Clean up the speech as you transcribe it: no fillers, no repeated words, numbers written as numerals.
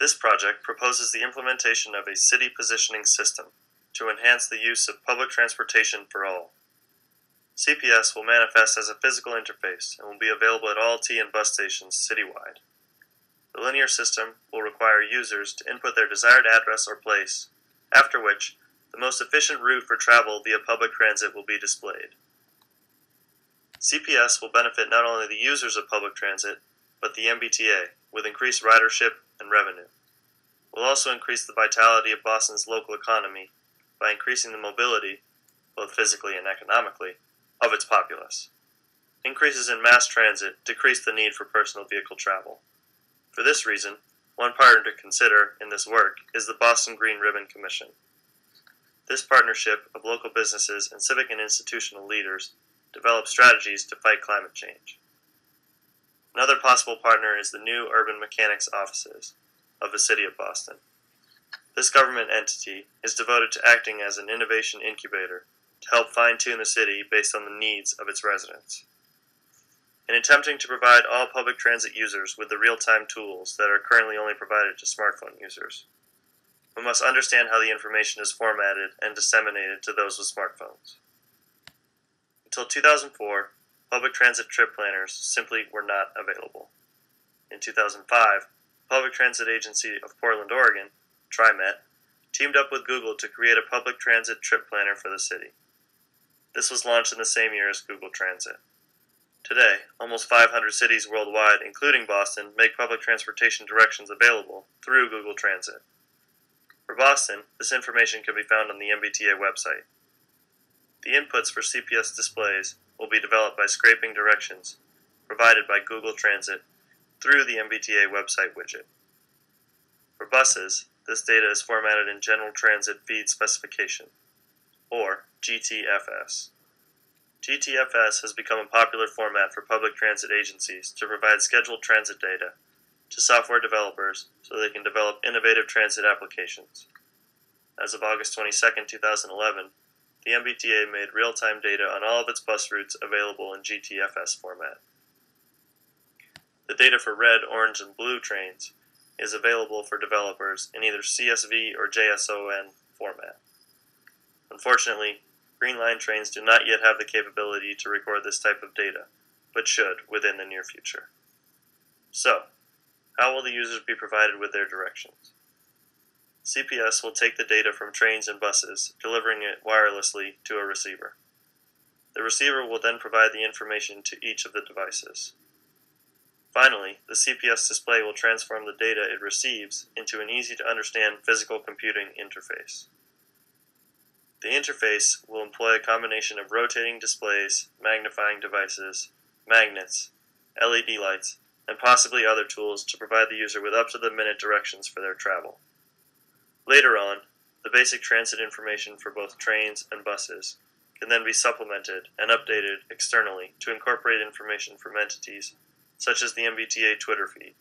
This project proposes the implementation of a city positioning system to enhance the use of public transportation for all. CPS will manifest as a physical interface and will be available at all T and bus stations citywide. The linear system will require users to input their desired address or place, after which the most efficient route for travel via public transit will be displayed. CPS will benefit not only the users of public transit, but the MBTA, with increased ridership and revenue. It will also increase the vitality of Boston's local economy by increasing the mobility, both physically and economically, of its populace. Increases in mass transit decrease the need for personal vehicle travel. For this reason, one partner to consider in this work is the Boston Green Ribbon Commission. This partnership of local businesses and civic and institutional leaders develops strategies to fight climate change. Another possible partner is the new Urban Mechanics Offices of the City of Boston. This government entity is devoted to acting as an innovation incubator to help fine-tune the city based on the needs of its residents. In attempting to provide all public transit users with the real-time tools that are currently only provided to smartphone users, we must understand how the information is formatted and disseminated to those with smartphones. Until 2004, public transit trip planners simply were not available. In 2005, Public Transit Agency of Portland, Oregon, TriMet, teamed up with Google to create a public transit trip planner for the city. This was launched in the same year as Google Transit. Today, almost 500 cities worldwide, including Boston, make public transportation directions available through Google Transit. For Boston, this information can be found on the MBTA website. The inputs for CPS displays will be developed by scraping directions provided by Google Transit through the MBTA website widget. For buses, this data is formatted in General Transit Feed Specification, or GTFS. GTFS has become a popular format for public transit agencies to provide scheduled transit data to software developers so they can develop innovative transit applications. As of August 22, 2011, the MBTA made real-time data on all of its bus routes available in GTFS format. The data for red, orange, and blue trains is available for developers in either CSV or JSON format. Unfortunately, Green Line trains do not yet have the capability to record this type of data, but should within the near future. So, how will the users be provided with their directions? CPS will take the data from trains and buses, delivering it wirelessly to a receiver. The receiver will then provide the information to each of the devices. Finally, the CPS display will transform the data it receives into an easy-to-understand physical computing interface. The interface will employ a combination of rotating displays, magnifying devices, magnets, LED lights, and possibly other tools to provide the user with up-to-the-minute directions for their travel. Later on, the basic transit information for both trains and buses can then be supplemented and updated externally to incorporate information from entities such as the MBTA Twitter feed.